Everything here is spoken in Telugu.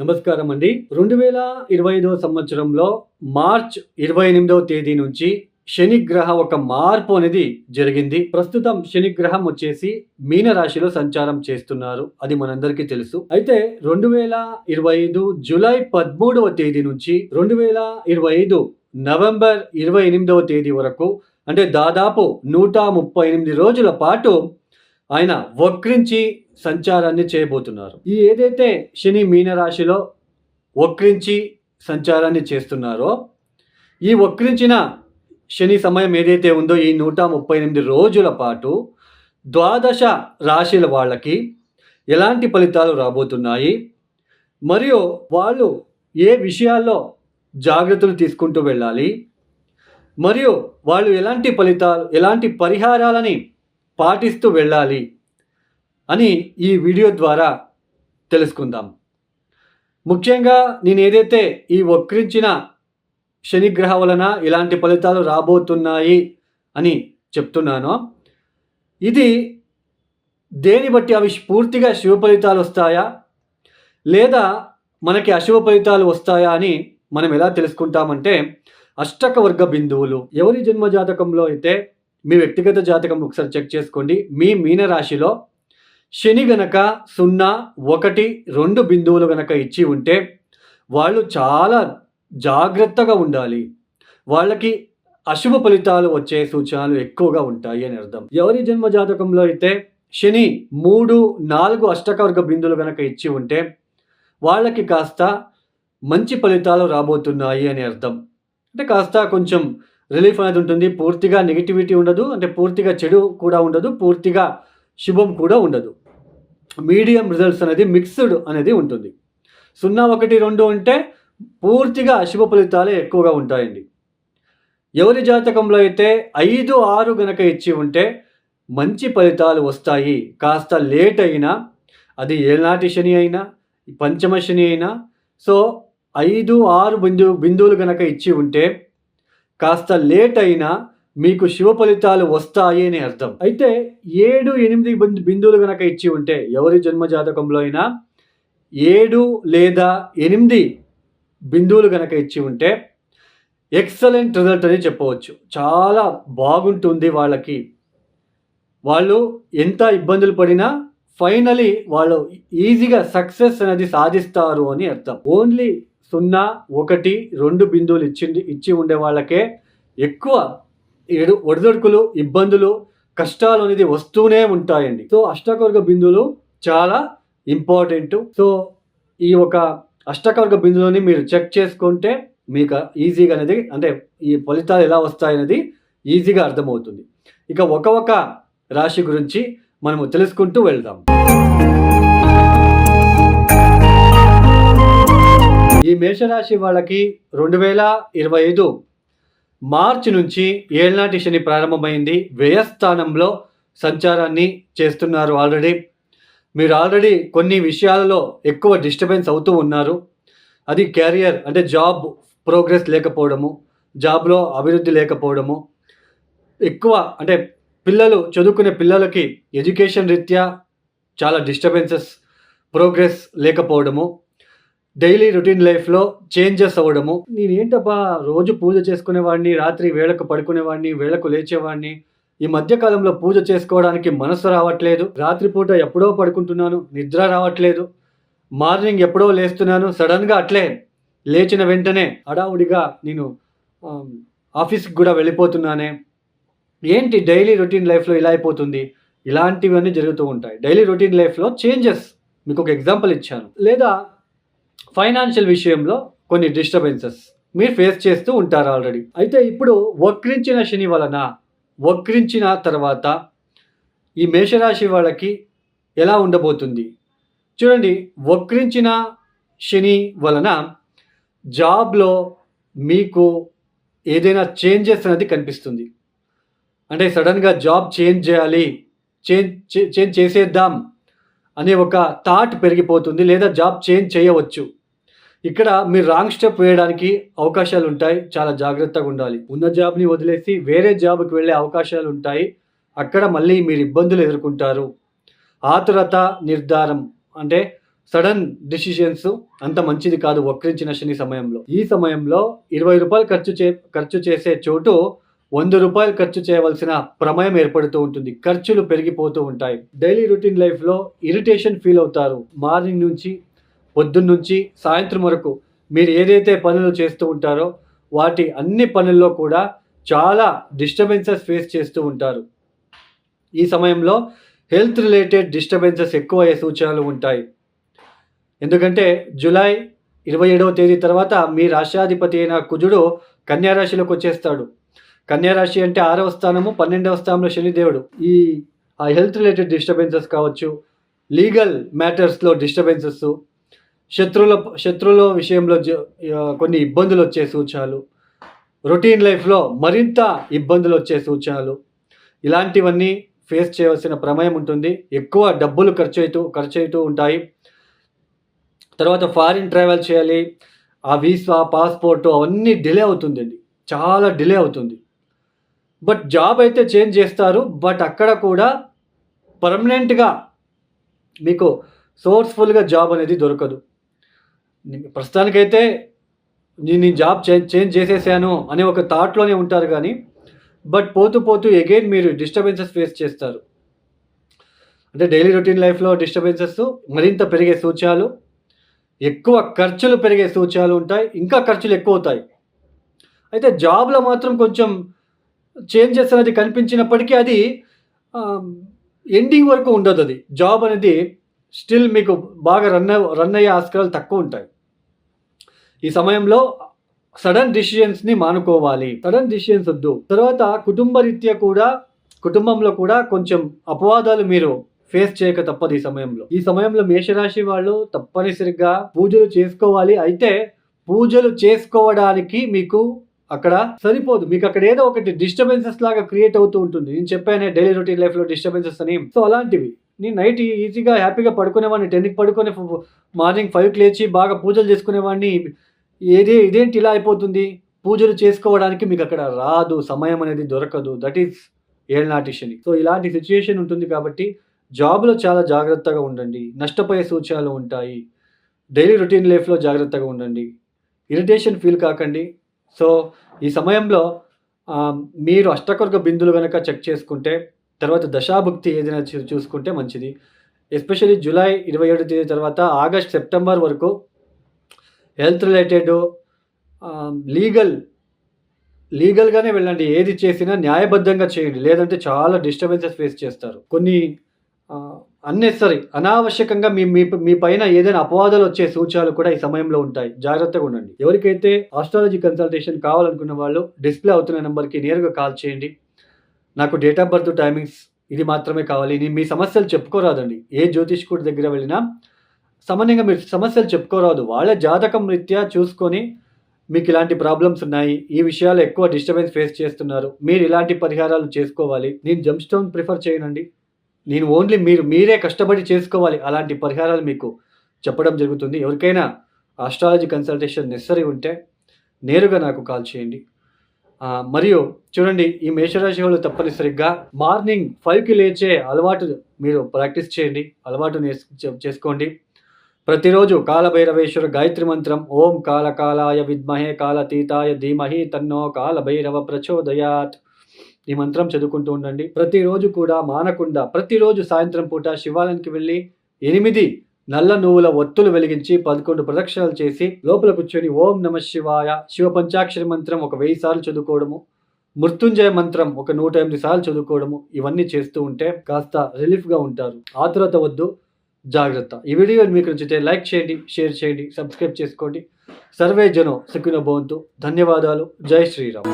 నమస్కారం అండి. 2025 సంవత్సరంలో మార్చ్ 28వ తేదీ నుంచి శని గ్రహ ఒక మార్పు అనేది జరిగింది. ప్రస్తుతం శని గ్రహం వచ్చేసి మీన రాశిలో సంచారం చేస్తున్నారు. అది మనందరికీ తెలుసు. అయితే 2025 జూలై 13వ తేదీ నుంచి 2025 నవంబర్ 28వ తేదీ వరకు అంటే దాదాపు 138 రోజుల పాటు ఆయన వక్రించి సంచారాన్ని చేయబోతున్నారు. ఈ ఏదైతే శని మీన రాశిలో వక్రించి సంచారాన్ని చేస్తున్నారో, ఈ వక్రించిన శని సమయం ఏదైతే ఉందో ఈ 138 రోజుల పాటు ద్వాదశ రాశుల వాళ్ళకి ఎలాంటి ఫలితాలు రాబోతున్నాయి, మరియు వాళ్ళు ఏ విషయాల్లో జాగ్రత్తలు తీసుకుంటూ వెళ్ళాలి, మరియు వాళ్ళు ఎలాంటి పరిహారాలని పాటిస్తూ వెళ్ళాలి అని ఈ వీడియో ద్వారా తెలుసుకుందాం. ముఖ్యంగా నేను ఏదైతే ఈ వక్రించిన శనిగ్రహం వలన ఇలాంటి ఫలితాలు రాబోతున్నాయి అని చెప్తున్నానో, ఇది దేని బట్టి అవి పూర్తిగా శుభ ఫలితాలు వస్తాయా లేదా మనకి అశుభ ఫలితాలు వస్తాయా అని మనం ఎలా తెలుసుకుంటామంటే, అష్టక వర్గ బిందువులు ఎవరి జన్మ జాతకంలో అయితే మీ వ్యక్తిగత జాతకం ఒకసారి చెక్ చేసుకోండి. మీ మీన రాశిలో శని గనక 0, 1, 2 బిందువులు గనక ఇచ్చి ఉంటే వాళ్ళు చాలా జాగ్రత్తగా ఉండాలి. వాళ్ళకి అశుభ ఫలితాలు వచ్చే సూచనలు ఎక్కువగా ఉంటాయి అని అర్థం. ఎవరి జన్మ జాతకంలో అయితే శని 3, 4 అష్టకవర్గ బిందువులు గనక ఇచ్చి ఉంటే వాళ్ళకి కాస్త మంచి ఫలితాలు రాబోతున్నాయి అని అర్థం. అంటే కాస్త కొంచెం రిలీఫ్ అనేది ఉంటుంది. పూర్తిగా నెగిటివిటీ ఉండదు, అంటే పూర్తిగా చెడు కూడా ఉండదు, పూర్తిగా శుభం కూడా ఉండదు. మీడియం రిజల్ట్స్ అనేది మిక్స్డ్ అనేది ఉంటుంది. 0, 1, 2 అంటే పూర్తిగా అశుభ ఫలితాలే ఎక్కువగా ఉంటాయండి. ఎవరి జాతకంలో అయితే 5, 6 గనక ఇచ్చి ఉంటే మంచి ఫలితాలు వస్తాయి. కాస్త లేట్ అయినా, అది ఏళ్ళనాటి శని అయినా పంచమ శని అయినా, సో 5, 6 బిందువులు గనక ఇచ్చి ఉంటే కాస్త లేట్ అయినా మీకు శుభ ఫలితాలు వస్తాయి అని అర్థం. అయితే 7, 8 బిందువులు గనక ఇచ్చి ఉంటే ఎవరి జన్మ జాతకంలో అయినా 7 లేదా 8 బిందువులు గనక ఇచ్చి ఉంటే ఎక్సలెంట్ రిజల్ట్ అని చెప్పవచ్చు. చాలా బాగుంటుంది వాళ్ళకి. వాళ్ళు ఎంత ఇబ్బందులు పడినా ఫైనలీ వాళ్ళు ఈజీగా సక్సెస్ అనేది సాధిస్తారు అని అర్థం. ఓన్లీ 0, 1, 2 బిందువులు ఇచ్చి ఉండే వాళ్ళకే ఎక్కువ ఒడిదొడుకులు, ఇబ్బందులు, కష్టాలు అనేది వస్తూనే ఉంటాయండి. సో అష్టకవర్గ బిందువులు చాలా ఇంపార్టెంట్. సో ఈ ఒక అష్టకవర్గ బిందువుని మీరు చెక్ చేసుకుంటే మీకు ఈజీగా అనేది, అంటే ఈ ఫలితాలు ఎలా వస్తాయనేది ఈజీగా అర్థమవుతుంది. ఇక ఒక రాశి గురించి మనము తెలుసుకుంటూ వెళ్దాం. ఈ మేషరాశి వాళ్ళకి 2025 మార్చి నుంచి ఏళ్ళనాటి శని ప్రారంభమైంది. వ్యయస్థానంలో సంచారాన్ని చేస్తున్నారు. మీరు ఆల్రెడీ కొన్ని విషయాలలో ఎక్కువ డిస్టర్బెన్స్ అవుతూ ఉన్నారు. అది క్యారియర్ అంటే జాబ్ ప్రోగ్రెస్ లేకపోవడము, జాబ్లో అభివృద్ధి లేకపోవడము, ఎక్కువ అంటే చదువుకునే పిల్లలకి ఎడ్యుకేషన్ రీత్యా చాలా డిస్టర్బెన్సెస్, ప్రోగ్రెస్ లేకపోవడము, డైలీ రొటీన్ లైఫ్లో చేంజెస్ అవ్వడము. నేనేంటబ్బా రోజు పూజ చేసుకునేవాడిని, రాత్రి వేళకు పడుకునేవాడిని, వేళకు లేచేవాడిని, ఈ మధ్యకాలంలో పూజ చేసుకోవడానికి మనసు రావట్లేదు, రాత్రిపూట ఎప్పుడో పడుకుంటున్నాను, నిద్ర రావట్లేదు, మార్నింగ్ ఎప్పుడో లేస్తున్నాను, సడన్గా అట్లే లేచిన వెంటనే హడావుడిగా నేను ఆఫీస్కి కూడా వెళ్ళిపోతున్నానే, ఏంటి డైలీ రొటీన్ లైఫ్లో ఇలా అయిపోతుంది? ఇలాంటివన్నీ జరుగుతూ ఉంటాయి. డైలీ రొటీన్ లైఫ్లో చేంజెస్, మీకు ఒక ఎగ్జాంపుల్ ఇచ్చాను. లేదా ఫైనాన్షియల్ విషయంలో కొన్ని డిస్టర్బెన్సెస్ మీరు ఫేస్ చేస్తూ ఉంటారు ఆల్రెడీ. అయితే ఇప్పుడు వక్రించిన శని వలన, వక్రించిన తర్వాత ఈ మేషరాశి వాళ్ళకి ఎలా ఉండబోతుంది చూడండి. వక్రించిన శని వలన జాబ్లో మీకు ఏదైనా చేంజెస్ అనేది కనిపిస్తుంది. అంటే సడన్గా జాబ్ చేంజ్ చేయాలి, చేంజ్ చేసేద్దాం అనే ఒక థాట్ పెరిగిపోతుంది, లేదా జాబ్ చేంజ్ చేయవచ్చు. ఇక్కడ మీరు రాంగ్ స్టెప్ వేయడానికి అవకాశాలు ఉంటాయి. చాలా జాగ్రత్తగా ఉండాలి. ఉన్న జాబ్ని వదిలేసి వేరే జాబ్కి వెళ్ళే అవకాశాలు ఉంటాయి. అక్కడ మళ్ళీ మీరు ఇబ్బందులు ఎదుర్కొంటారు. ఆతురత, నిర్ధారం అంటే సడన్ డిసిషన్స్ అంత మంచిది కాదు వక్రించిన శని సమయంలో. ఈ సమయంలో ₹20 ఖర్చు చేసే చోటు ₹100 ఖర్చు చేయవలసిన ప్రమేయం ఏర్పడుతూ ఉంటుంది. ఖర్చులు పెరిగిపోతూ ఉంటాయి. డైలీ రొటీన్ లైఫ్లో ఇరిటేషన్ ఫీల్ అవుతారు. మార్నింగ్ నుంచి పొద్దున్నుంచి సాయంత్రం వరకు మీరు ఏదైతే పనులు చేస్తూ ఉంటారో వాటి అన్ని పనుల్లో కూడా చాలా డిస్టర్బెన్సెస్ ఫేస్ చేస్తూ ఉంటారు. ఈ సమయంలో హెల్త్ రిలేటెడ్ డిస్టర్బెన్సెస్ ఎక్కువయ్యే సూచనలు ఉంటాయి. ఎందుకంటే జూలై 27వ తేదీ తర్వాత మీ రాష్ట్రాధిపతి అయిన కుజుడు కన్యా రాశిలోకి వచ్చేస్తాడు. కన్యా రాశి అంటే 6వ స్థానము, 12వ స్థానంలో శనిదేవుడు. ఆ హెల్త్ రిలేటెడ్ డిస్టర్బెన్సెస్ కావచ్చు, లీగల్ మ్యాటర్స్లో డిస్టర్బెన్సెస్, శత్రువుల విషయంలో కొన్ని ఇబ్బందులు వచ్చే సూచనలు, రొటీన్ లైఫ్లో మరింత ఇబ్బందులు వచ్చే సూచనలు, ఇలాంటివన్నీ ఫేస్ చేయవలసిన ప్రమేయం ఉంటుంది. ఎక్కువ డబ్బులు ఖర్చు అవుతూ ఉంటాయి. తర్వాత ఫారిన్ ట్రావెల్ చేయాలి, ఆ వీసా, పాస్పోర్టు అవన్నీ డిలే అవుతుందండి, చాలా డిలే అవుతుంది. బట్ జాబ్ అయితే చేంజ్ చేస్తారు. బట్ అక్కడ కూడా పర్మనెంట్గా మీకు సోర్స్ఫుల్గా జాబ్ అనేది దొరకదు. ప్రస్తుతానికైతే నేను జాబ్ చేంజ్ చేసేసాను అనే ఒక థాట్లోనే ఉంటారు కానీ బట్ పోతూ అగైన్ మీరు డిస్టర్బెన్సెస్ ఫేస్ చేస్తారు. అంటే డైలీ రొటీన్ లైఫ్లో డిస్టర్బెన్సెస్ మరింత పెరిగే సూచనలు, ఎక్కువ ఖర్చులు పెరిగే సూచనలు ఉంటాయి. ఇంకా ఖర్చులు ఎక్కువ అవుతాయి. అయితే జాబ్లో మాత్రం కొంచెం చేంజెస్ అనేది కనిపించినప్పటికీ అది ఎండింగ్ వరకు ఉండదు. అది జాబ్ అనేది స్టిల్ మీకు బాగా రన్ అయ్యే ఆస్కారాలు తక్కువ ఉంటాయి. ఈ సమయంలో సడన్ డిసిషన్స్ని మానుకోవాలి. సడన్ డిసిషన్స్ వద్దు. తర్వాత కుటుంబంలో కూడా కొంచెం అపవాదాలు మీరు ఫేస్ చేయక తప్పదు. ఈ సమయంలో మేషరాశి వాళ్ళు తప్పనిసరిగా పూజలు చేసుకోవాలి. అయితే పూజలు చేసుకోవడానికి మీకు అక్కడ సరిపోదు. మీకు అక్కడ ఏదో ఒకటి డిస్టర్బెన్సెస్ లాగా క్రియేట్ అవుతూ ఉంటుంది. నేను చెప్పానే డైలీ రొటీన్ లైఫ్లో డిస్టర్బెన్సెస్ అని. సో అలాంటివి నేను నైట్ ఈజీగా హ్యాపీగా పడుకునేవాడిని. 10కి పడుకొని మార్నింగ్ 5కి లేచి బాగా పూజలు చేసుకునేవాడిని. ఇదేంటి ఇలా అయిపోతుంది? పూజలు చేసుకోవడానికి మీకు అక్కడ రాదు, సమయం అనేది దొరకదు. దట్ ఈస్ ఏళ్ళనాటి శని. సో ఇలాంటి సిచ్యుయేషన్ ఉంటుంది కాబట్టి జాబ్లో చాలా జాగ్రత్తగా ఉండండి. నష్టపోయే సూచనలు ఉంటాయి. డైలీ రొటీన్ లైఫ్లో జాగ్రత్తగా ఉండండి. ఇరిటేషన్ ఫీల్ కాకండి. సో ఈ సమయంలో మీరు అష్టకర్గ బిందులు కనుక చెక్ చేసుకుంటే, తర్వాత దశాభుక్తి ఏదైనా చూసుకుంటే మంచిది. ఎస్పెషల్లీ జూలై 27 తేదీ తర్వాత ఆగస్ట్, సెప్టెంబర్ వరకు హెల్త్ రిలేటెడ్ లీగల్గానే వెళ్ళండి. ఏది చేసినా న్యాయబద్ధంగా చేయండి. లేదంటే చాలా డిస్టర్బెన్సెస్ ఫేస్ చేస్తారు. కొన్ని అనావశ్యకంగా మీ పైన ఏదైనా అపవాదాలు వచ్చే సూచనలు కూడా ఈ సమయంలో ఉంటాయి. జాగ్రత్తగా ఉండండి. ఎవరికైతే ఆస్ట్రాలజీ కన్సల్టేషన్ కావాలనుకున్న వాళ్ళు డిస్ప్లే అవుతున్న నెంబర్కి నేరుగా కాల్ చేయండి. నాకు డేట్ ఆఫ్ బర్త్, టైమింగ్స్ ఇది మాత్రమే కావాలి. మీ సమస్యలు చెప్పుకోరాదండి. ఏ జ్యోతిష్కుడి దగ్గర వెళ్ళినా సామాన్యంగా మీరు సమస్యలు చెప్పుకోరాదు. వాళ్ళ జాతకం రీత్యా చూసుకొని మీకు ఇలాంటి ప్రాబ్లమ్స్ ఉన్నాయి, ఈ విషయాలు ఎక్కువ డిస్టర్బెన్స్ ఫేస్ చేస్తున్నారు, మీరు ఇలాంటి పరిహారాలు చేసుకోవాలి. నేను జెమ్ స్టోన్ ప్రిఫర్ చేయనండి. నేను ఓన్లీ మీరే కష్టపడి చేసుకోవాలి. అలాంటి పరిహారాలు మీకు చెప్పడం జరుగుతుంది. ఎవరికైనా ఆస్ట్రాలజీ కన్సల్టేషన్ నెసరీ ఉంటే నేరుగా నాకు కాల్ చేయండి. మరియు చూడండి, ఈ మేషరాశి వాళ్ళు తప్పనిసరిగా మార్నింగ్ 5కి లేచే అలవాటు మీరు ప్రాక్టీస్ చేయండి. అలవాటు చేసుకోండి. ప్రతిరోజు కాలభైరవేశ్వర గాయత్రి మంత్రం ఓం కాలకాలాయ విద్మహే కాలతీతాయ ధీమహి తన్నో కాలభైరవ ప్రచోదయాత్ ఈ మంత్రం చదువుకుంటూ ఉండండి. ప్రతిరోజు కూడా మానకుండా ప్రతిరోజు సాయంత్రం పూట శివాలయానికి వెళ్ళి 8 నల్ల నువ్వుల ఒత్తులు వెలిగించి 11 ప్రదక్షిణలు చేసి లోపల కూర్చొని ఓం నమ శివాయ శివ పంచాక్షరి మంత్రం ఒక 1000 సార్లు చదువుకోవడము, మృత్యుంజయ మంత్రం ఒక 108 సార్లు చదువుకోవడము, ఇవన్నీ చేస్తూ ఉంటే కాస్త రిలీఫ్గా ఉంటారు. ఆతురత వద్దు, జాగ్రత్త. ఈ వీడియో మీకు నచ్చితే లైక్ చేయండి, షేర్ చేయండి, సబ్స్క్రైబ్ చేసుకోండి. సర్వే జనో సుఖినో భవంతు. ధన్యవాదాలు. జై శ్రీరామ్.